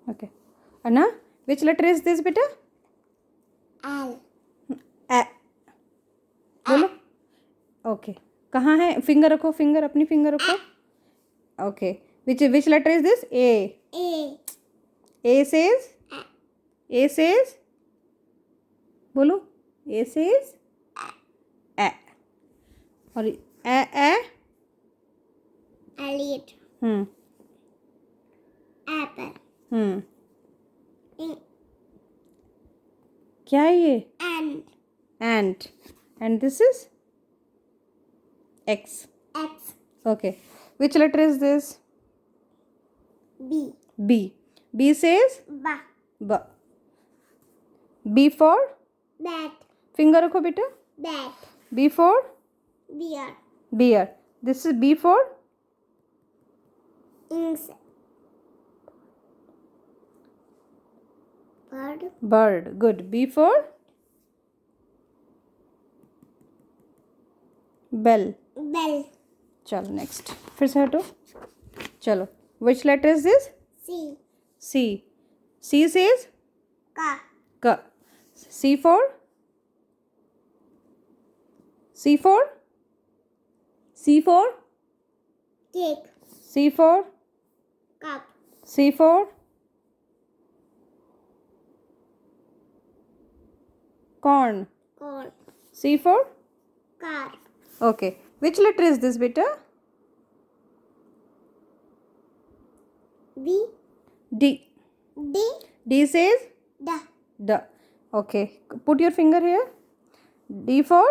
Okay. Anna, which letter is this, beta? L. A. बोलो. Okay. कहाँ है? Finger रखो. Finger अपनी finger रखो. Okay. Which letter is this? A. A. A says. A says. बोलो. A says. A. और A. Elliot. Apple. क्या है ये? Ant. Ant. And this is X. X. Okay. Which letter is this? B. B. B says. B. B. B for. Bat. Finger रखो बेटा. Bat. B for. Bear. Bear. This is B for. Insect. Bird. Bird. Good. B for. Bell. Bell. चलो next. फिर से हटो. चलो. Which letter is this? C. C. C says. K. K. C for. C for. C for. Cake. C for. Cup. C for. Corn. Corn. C for. Car. Okay. Which letter is this, beta? B. D. D. D says. D. D. Okay. Put your finger here. D for.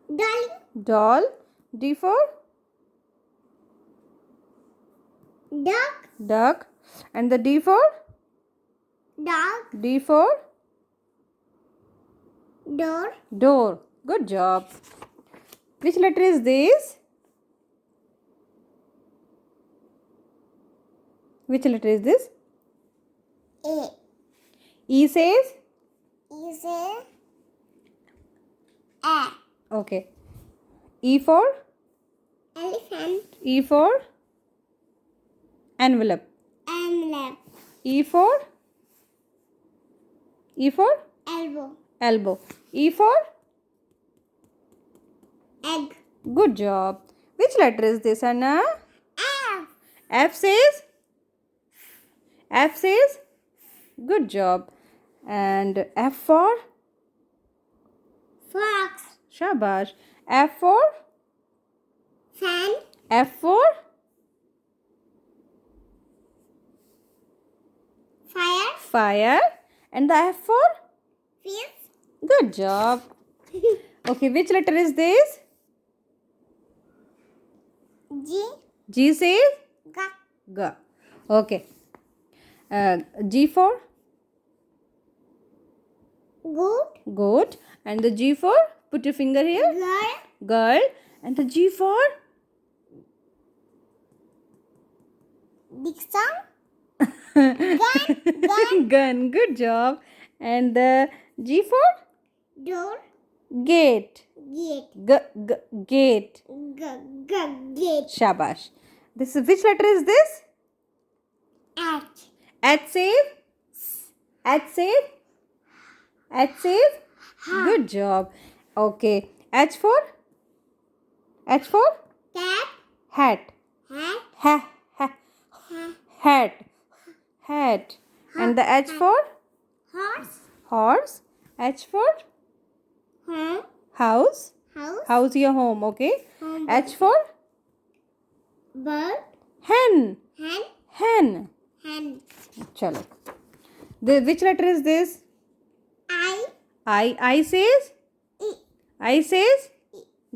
Darling. Doll. D for. Duck. Duck. And the D for. Dog. D for. Door. Door. Good job. Which letter is this? Which letter is this? A. E says. Is a. Okay. E for. Elephant. E for. Envelope. Envelope. E for. E for. Elbow. Elbow. E for. Egg. Good job. Which letter is this, Anna? F. F says. F says. Good job. And F for. Fox. Shabash. F for. Fan. F for. Fire. Fire. And the F for. Fish. Good job. Okay, which letter is this? G. G says. G. G. Okay. G for. Goat. Goat. And the G for. Put your finger here. Girl. Girl. And the G for. Dixon. Gun. Gun. Good job. And the G for. Door. Gate. Gate. Gate. Gate. Shabash. This is which letter is this? H. H says. H says. H says. Good job. Okay. H for. H for. Cat. Hat. Hat. Ha. Hat. Hat. And the H for. Horse. Horse. H for. Home. House. House. House your home. Okay. Home. H for. Bird. Hen. Hen. Hen. Hen. Chalo. Which letter is this? I. I says. E. I says.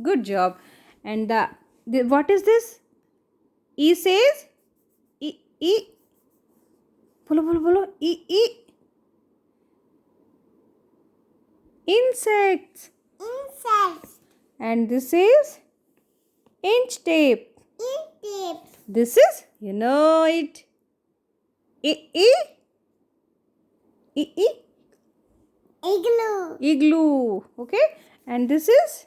Good job. And the what is this? E says. E. Bolo. E. Insects. Insects. And this is inch tape. Tape. This is, you know it. E. Igloo. Igloo. Okay. And this is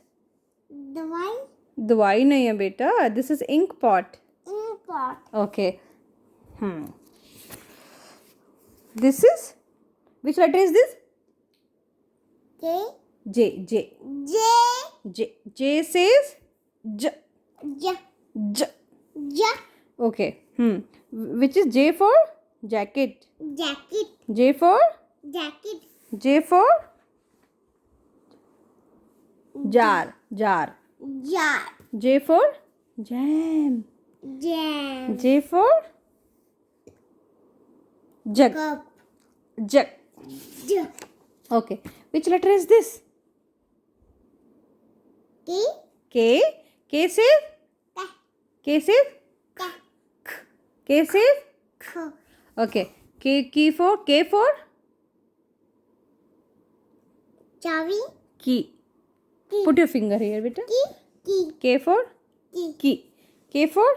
Dawai. दवाई नहीं है बेटा. This is ink pot. Ink pot. Okay. This is, which letter is this? J. J. J. J. J. J says J. J. J. J. Okay. Which is J for? Jacket. Jacket. J for? Jacket. J for? Jar. Jar. Jar. J for? Jam. Jam. J for? Jug. Cup. Jug. J. Okay. Which letter is this? K. K. K says? K. K says? K. K says? K. Okay. K for? K for? Chavi. Key. Key. Put your finger here, beta. Key. Key. K for? Key. Key. K for?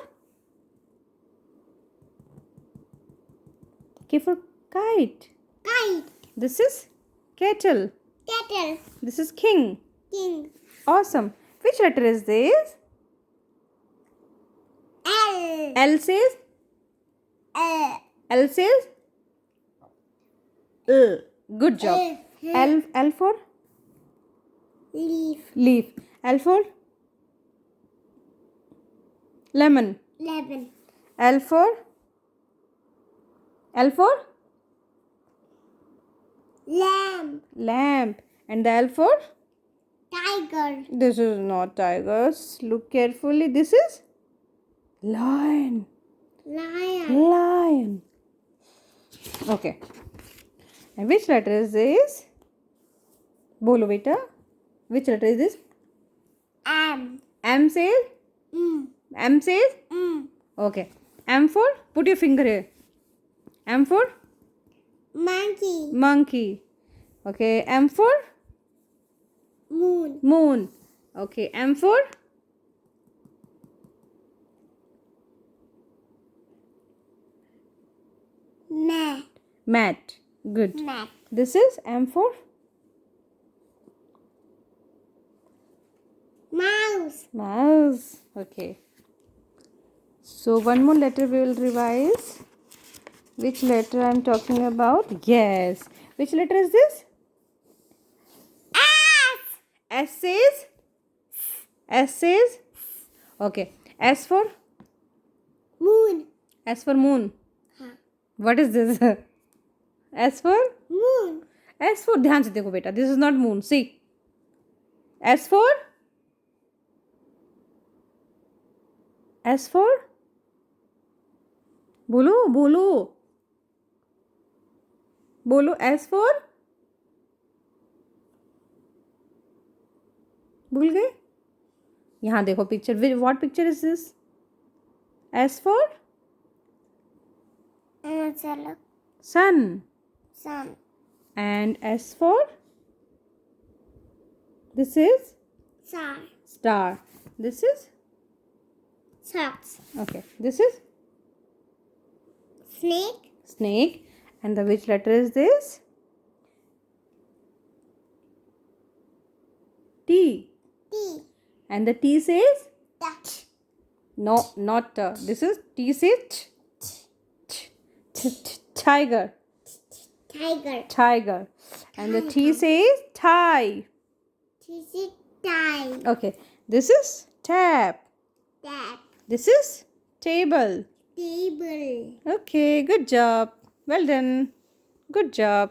K for kite. Kite. This is kettle. Kettle. This is king. King. Awesome. Which letter is this? L. L says? L. L says? L. Good job. L for? Leaf. Leaf. L for? Lemon. Lemon. L for? L for? Lamb. Lamp. And the L for? Tiger. This is not tigers. Look carefully. This is lion. Lion. Lion. Okay. And which letter is this? Bolo beta. Which letter is this? M. M says? Mm. M says? Mm. Okay. M for? Put your finger here. M for? Monkey. Monkey. Okay. M for? Moon. Moon. Okay. M for? Mat. Mat. Good. Mat. This is M for? Mouse. Mouse. Okay. So one more letter we will revise. Which letter I am talking about? Yes. Which letter is this? S. S says? S says? Okay. S for? Moon. S for moon. Huh. What is this? S for? Moon. S for ध्यान से देखो बेटा. This is not moon. See. S for? S for? बोलो बोलो बोलो S for? भूल गए? यहाँ देखो picture. What picture is this? S for? चलो. Sun. Sun. And S for? This is? Star. Star. This is? Socks. Okay. This is? Snake. Snake. And the which letter is this? T. T. And the T says? Duck. No, not this is T says tiger. Tiger. Tiger. And the T says tie. This is tie. Okay. This is tap. Tap. This is table. Table. Okay. Good job. Well done. Good job.